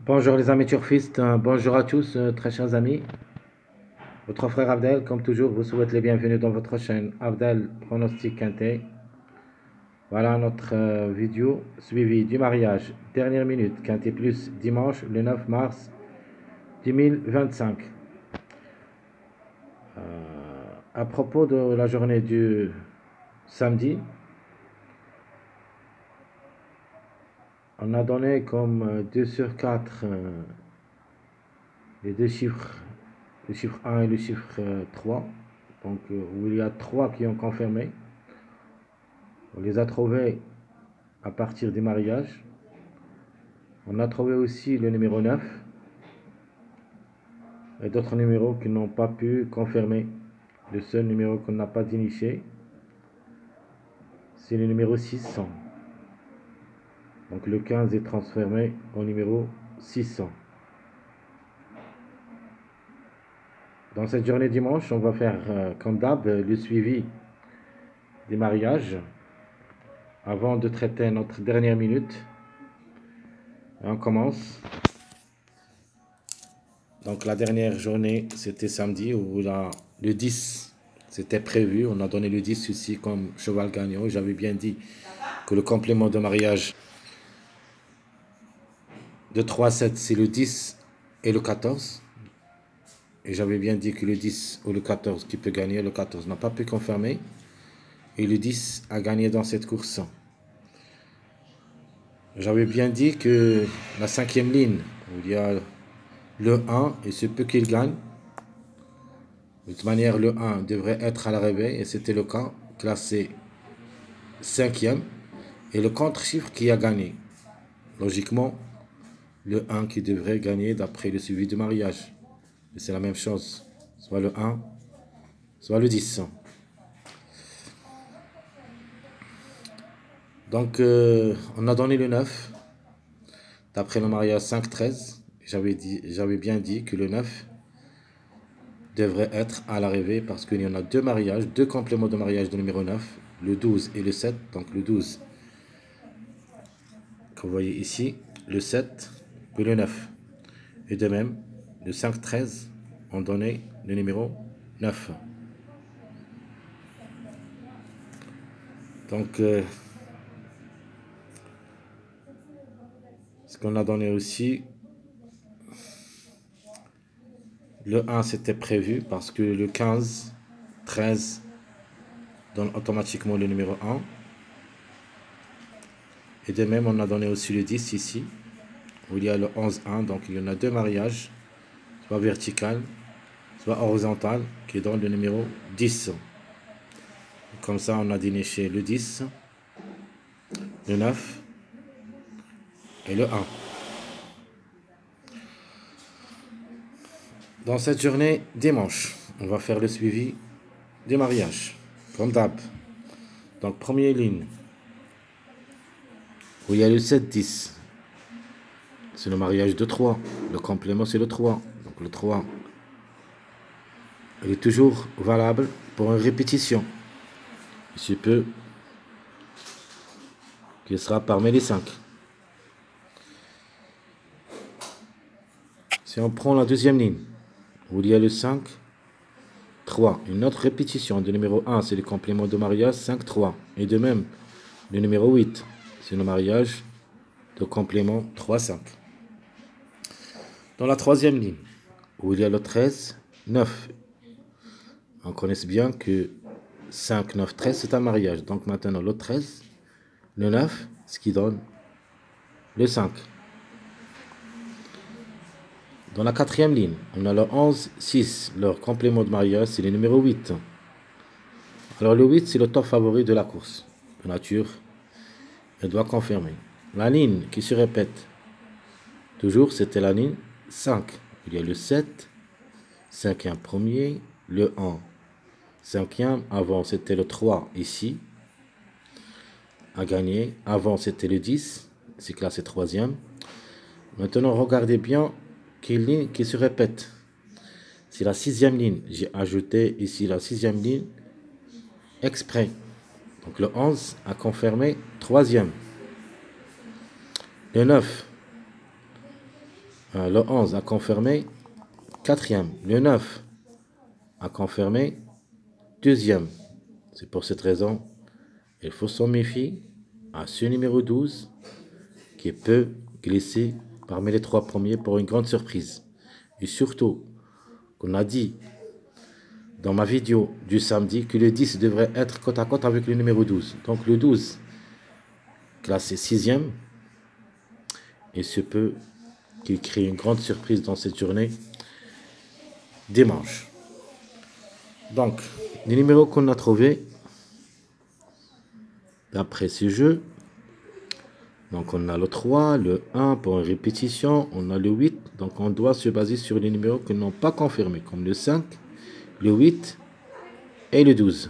Bonjour les amis turfistes, bonjour à tous, très chers amis. Votre frère Abdel, comme toujours, vous souhaite les bienvenus dans votre chaîne Abdel Pronostic Quintet. Voilà notre vidéo suivie du mariage, dernière minute, Quintet Plus, dimanche le 9 mars 2025. À propos de la journée du samedi, on a donné comme 2 sur 4 les deux chiffres, le chiffre 1 et le chiffre 3. Donc, où il y a 3 qui ont confirmé. On les a trouvés à partir du mariage. On a trouvé aussi le numéro 9 et d'autres numéros qui n'ont pas pu confirmer. Le seul numéro qu'on n'a pas déniché, c'est le numéro 600. Donc le 15 est transformé au numéro 600. Dans cette journée dimanche, on va faire comme d'hab le suivi des mariages avant de traiter notre dernière minute. Et on commence. Donc la dernière journée, c'était samedi, où le 10, c'était prévu. On a donné le 10 ici comme cheval gagnant. J'avais bien dit que le complément de mariage de 3-7, c'est le 10 et le 14. Et j'avais bien dit que le 10 ou le 14 qui peut gagner, le 14 n'a pas pu confirmer. Et le 10 a gagné dans cette course. J'avais bien dit que la 5e ligne, où il y a le 1, et ce peut qu'il gagne. De toute manière, le 1 devrait être à l'arrivée, et c'était le cas, classé 5e, et le contre-chiffre qui a gagné. Logiquement, le 1 qui devrait gagner d'après le suivi du mariage. Et c'est la même chose, soit le 1, soit le 10. Donc, on a donné le 9, d'après le mariage 5-13. J'avais bien dit que le 9 devrait être à l'arrivée parce qu'il y en a deux mariages, deux compléments de mariage de numéro 9, le 12 et le 7. Donc le 12, comme vous voyez ici, le 7 et le 9. Et de même, le 5-13 ont donné le numéro 9. Donc, ce qu'on a donné aussi, le 1 c'était prévu parce que le 15, 13 donne automatiquement le numéro 1. Et de même, on a donné aussi le 10 ici, où il y a le 11-1. Donc, il y en a deux mariages, soit vertical, soit horizontal, qui donne le numéro 10. Comme ça, on a déniché le 10, le 9 et le 1. Dans cette journée dimanche, on va faire le suivi du mariage, comme d'hab. Donc, première ligne, où il y a le 7-10. C'est le mariage de 3. Le complément, c'est le 3. Donc, le 3, il est toujours valable pour une répétition. Il se peut qu'il sera parmi les 5. Si on prend la deuxième ligne, où il y a le 5, 3, une autre répétition du numéro 1, c'est le complément de mariage 5-3. Et de même, le numéro 8, c'est le mariage de complément 3-5. Dans la troisième ligne, où il y a le 13, 9. On connaît bien que 5, 9, 13, c'est un mariage. Donc maintenant, le 13, le 9, ce qui donne le 5. Dans la quatrième ligne, on a le 11, 6. Leur complément de mariage, c'est le numéro 8. Alors le 8, c'est le top favori de la course. De nature, elle doit confirmer. La ligne qui se répète toujours, c'était la ligne 5. Il y a le 7, 5e premier, le 1, 5e. Avant, c'était le 3 ici, à gagner. Avant, c'était le 10, c'est classé 3e. Maintenant, regardez bien quelle ligne qui se répète. C'est la 6e ligne. J'ai ajouté ici la 6e ligne exprès. Donc le 11 a confirmé 3e. Le 9 Le 11 à confirmer, quatrième. Le 9 à confirmer, deuxième. C'est pour cette raison, il faut s'en méfier à ce numéro 12 qui peut glisser parmi les trois premiers pour une grande surprise. Et surtout, qu'on a dit dans ma vidéo du samedi que le 10 devrait être côte à côte avec le numéro 12. Donc le 12, classé 6e, il se peut qu'il crée une grande surprise dans cette journée dimanche. Donc, les numéros qu'on a trouvés d'après ce jeu, donc on a le 3, le 1 pour une répétition, on a le 8, donc on doit se baser sur les numéros qui n'ont pas confirmé, comme le 5, le 8 et le 12.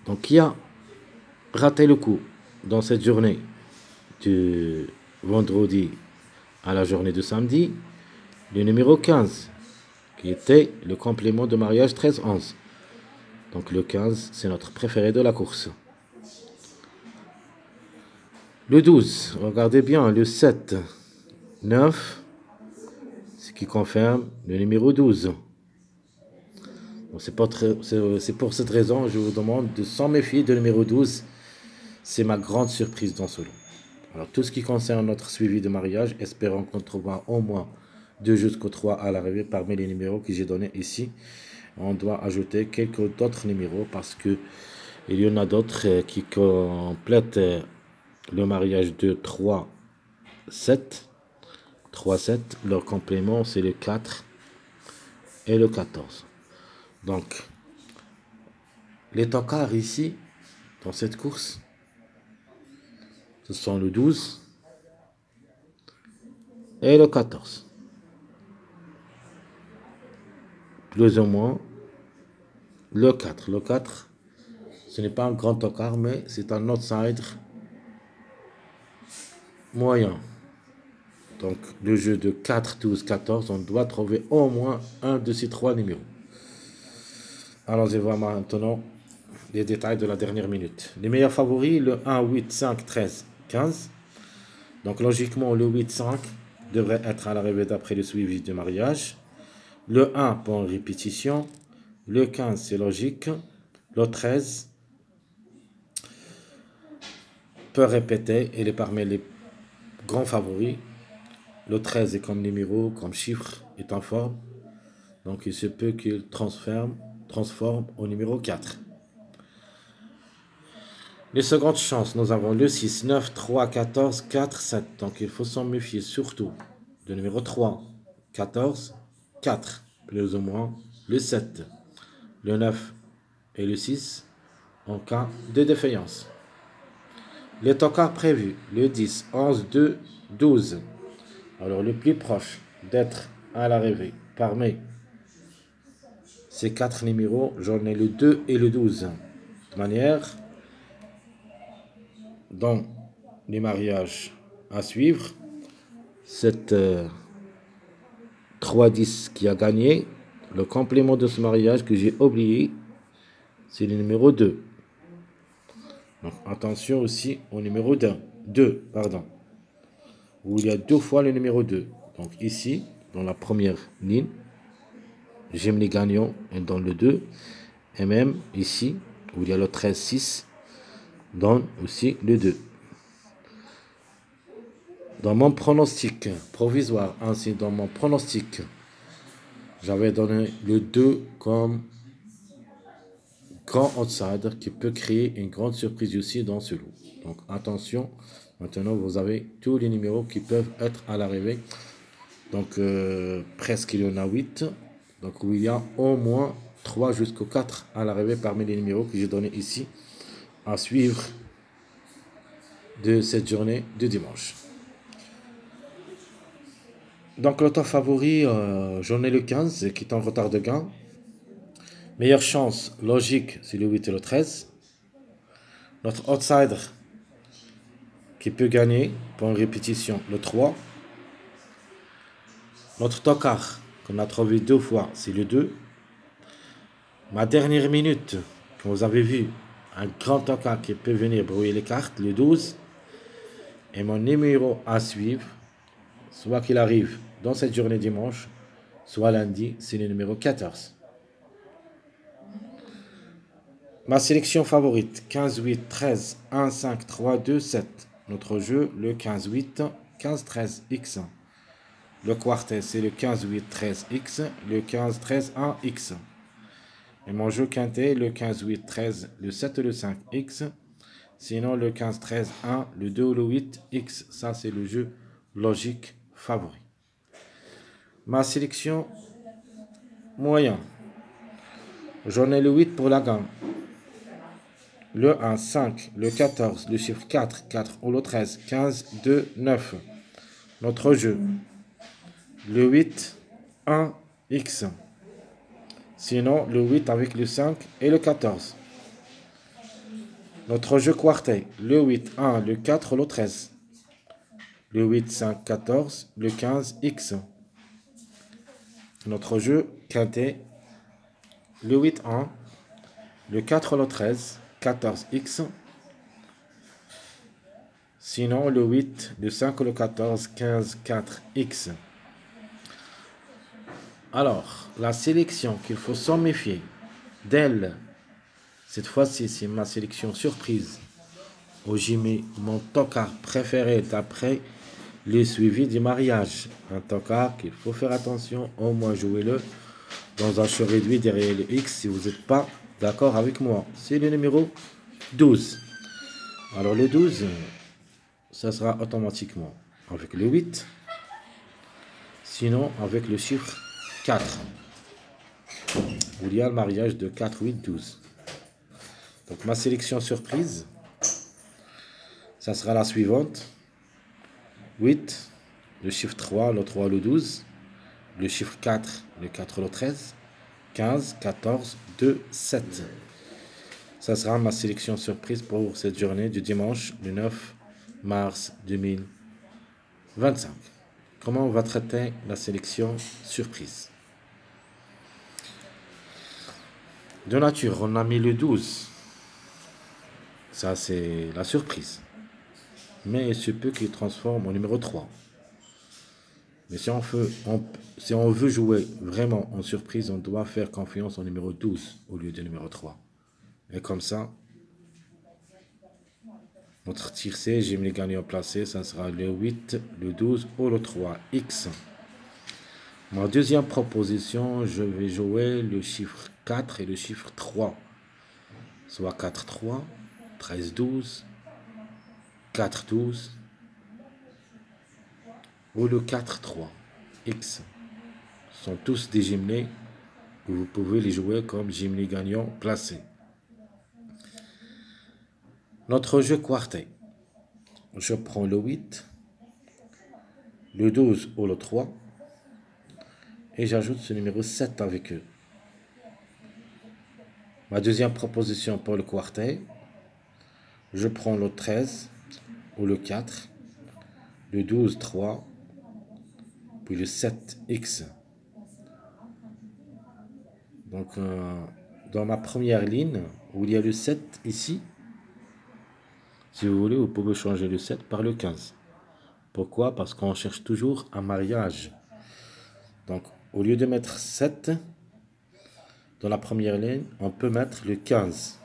Donc qui a raté le coup dans cette journée du vendredi à la journée de samedi, le numéro 15, qui était le complément de mariage 13-11. Donc le 15, c'est notre préféré de la course. Le 12, regardez bien, le 7, 9, ce qui confirme le numéro 12. C'est pour cette raison, je vous demande de s'en méfier de numéro 12. C'est ma grande surprise dans ce lot. Alors, tout ce qui concerne notre suivi de mariage, espérons qu'on trouvera au moins 2 jusqu'au 3 à l'arrivée parmi les numéros que j'ai donnés ici. On doit ajouter quelques d'autres numéros parce que il y en a d'autres qui complètent le mariage de 3, 7. 3, 7. Leur complément, c'est le 4 et le 14. Donc, les tocards ici, dans cette course, ce sont le 12 et le 14. Plus ou moins le 4. Le 4, ce n'est pas un grand tocard, mais c'est un outsider moyen. Donc, le jeu de 4, 12, 14, on doit trouver au moins un de ces trois numéros. Allons-y voir maintenant les détails de la dernière minute. Les meilleurs favoris, le 1, 8, 5, 13, 15. Donc, logiquement, le 8, 5 devrait être à l'arrivée d'après le suivi de mariage. Le 1 pour une répétition. Le 15, c'est logique. Le 13 peut répéter. Il est parmi les grands favoris. Le 13 est comme numéro, comme chiffre, est en forme. Donc, il se peut qu'il transforme au numéro 4. Les secondes chances, nous avons le 6, 9, 3, 14, 4, 7. Donc, il faut s'en méfier surtout du numéro 3, 14, 4, plus ou moins le 7, le 9 et le 6 en cas de défaillance. Les tocards prévus, le 10, 11, 2, 12. Alors, le plus proche d'être à l'arrivée parmi ces 4 numéros, j'en ai le 2 et le 12. De manière, dans les mariages à suivre, cette 3-10 qui a gagné, le complément de ce mariage que j'ai oublié, c'est le numéro 2. Donc attention aussi au numéro 2, où il y a 2 fois le numéro 2. Donc ici, dans la première ligne, j'aime les gagnants et dans le 2. Et même ici, où il y a le 13, 6, donne aussi le 2. Dans mon pronostic provisoire, ainsi dans mon pronostic, j'avais donné le 2 comme grand outsider qui peut créer une grande surprise aussi dans ce lot. Donc attention, maintenant vous avez tous les numéros qui peuvent être à l'arrivée. Donc presque il y en a 8. Donc il y a au moins 3 jusqu'au 4 à l'arrivée parmi les numéros que j'ai donnés ici à suivre de cette journée de dimanche. Donc le top favori, j'en ai le 15 qui est en retard de gain. Meilleure chance logique, c'est le 8 et le 13. Notre outsider qui peut gagner pour une répétition, le 3. Notre tocard qu'on a trouvé 2 fois, c'est le 2. Ma dernière minute, comme vous avez vu, un grand tocard qui peut venir brouiller les cartes, le 12. Et mon numéro à suivre, soit qu'il arrive dans cette journée dimanche, soit lundi, c'est le numéro 14. Ma sélection favorite, 15, 8, 13, 1, 5, 3, 2, 7. Notre jeu, le 15, 8, 15, 13, X. Le quartet, c'est le 15, 8, 13, X. Le 15, 13, 1, X. Et mon jeu quintet, le 15, 8, 13, le 7, le 5, X. Sinon, le 15, 13, 1, le 2 ou le 8, X. Ça, c'est le jeu logique favori. Ma sélection moyen. J'en ai le 8 pour la gamme. Le 1, 5, le 14, le chiffre 4, 4 ou le 13, 15, 2, 9. Notre jeu. Le 8, 1, X. Sinon, le 8 avec le 5 et le 14. Notre jeu quartet. Le 8, 1, le 4, le 13. Le 8, 5, 14, le 15, X. Notre jeu quintet. Le 8, 1, le 4, le 13, 14, X. Sinon, le 8, le 5, le 14, 15, 4, X. Alors, la sélection qu'il faut s'en méfier d'elle, cette fois-ci, c'est ma sélection surprise, où j'ai mis mon tocard préféré d'après le suivi du mariage. Un tocard qu'il faut faire attention, au moins jouez-le dans un jeu réduit derrière le X si vous n'êtes pas d'accord avec moi. C'est le numéro 12. Alors le 12, ça sera automatiquement avec le 8, sinon avec le chiffre 4, où il y a le mariage de 4, 8, 12. Donc ma sélection surprise, ça sera la suivante. 8, le chiffre 3, le 3, le 12, le chiffre 4, le 4, le 13, 15, 14, 2, 7. Ça sera ma sélection surprise pour cette journée du dimanche, le 9 mars 2025. Comment on va traiter la sélection surprise? De nature, on a mis le 12. Ça, c'est la surprise. Mais il se peut qu'il transforme en numéro 3. Mais si on veut jouer vraiment en surprise, on doit faire confiance au numéro 12 au lieu du numéro 3. Et comme ça, notre tiercé, j'ai mis les gagnants placés, ça sera le 8, le 12 ou le 3, X. Ma deuxième proposition, je vais jouer le chiffre 4 et le chiffre 3. Soit 4, 3, 13, 12, 4, 12, ou le 4, 3, X. Ce sont tous des jumelés que vous pouvez les jouer comme jumelés gagnants placés. Notre jeu quartet. Je prends le 8, le 12 ou le 3 et j'ajoute ce numéro 7 avec eux. Ma deuxième proposition pour le quartet, je prends le 13 ou le 4, le 12, 3, puis le 7, X. Donc, dans ma première ligne, où il y a le 7 ici, si vous voulez, vous pouvez changer le 7 par le 15. Pourquoi? Parce qu'on cherche toujours un mariage. Donc, au lieu de mettre 7 dans la première ligne, on peut mettre le 15.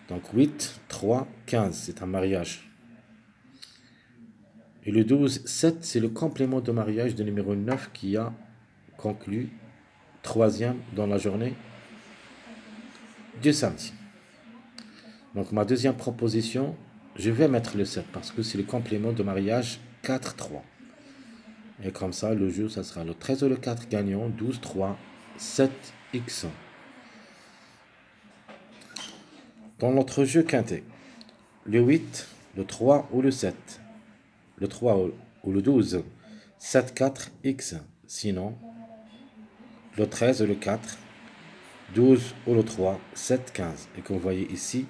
Donc, 8, 3, 15, c'est un mariage. Et le 12, 7, c'est le complément de mariage du numéro 9 qui a conclu troisième dans la journée du samedi. Donc, ma deuxième proposition, je vais mettre le 7 parce que c'est le complément de mariage 4, 3. Et comme ça, le jeu, ça sera le 13 ou le 4 gagnant, 12, 3, 7, X. Dans notre jeu quintet, le 8, le 3 ou le 7, le 3 ou le 12, 7, 4, X. Sinon, le 13 ou le 4, 12 ou le 3, 7, 15. Et comme vous voyez ici,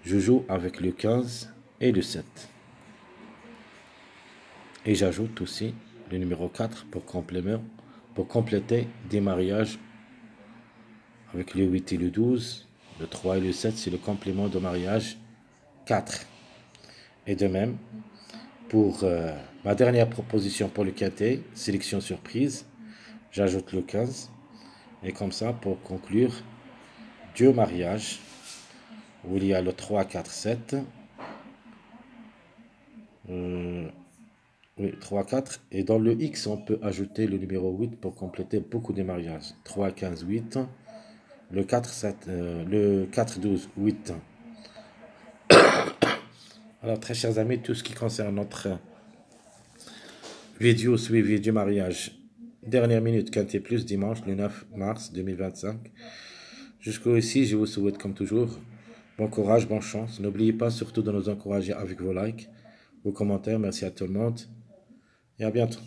je joue avec le 15 et le 7. Et j'ajoute aussi le numéro 4 pour compléter des mariages avec le 8 et le 12. Le 3 et le 7, c'est le complément de mariage 4. Et de même, pour ma dernière proposition pour le quintet, sélection surprise, j'ajoute le 15. Et comme ça, pour conclure, Dieu mariage, où il y a le 3, 4, 7. Oui, 3, 4. Et dans le X, on peut ajouter le numéro 8 pour compléter beaucoup de mariages. 3, 15, 8. Le 4, 7, le 4, 12, 8. Alors, très chers amis, tout ce qui concerne notre vidéo suivi du mariage, dernière minute, quintet plus, dimanche, le 9 mars 2025. Jusqu'au ici, je vous souhaite comme toujours bon courage, bonne chance. N'oubliez pas surtout de nous encourager avec vos likes, vos commentaires. Merci à tout le monde et à bientôt.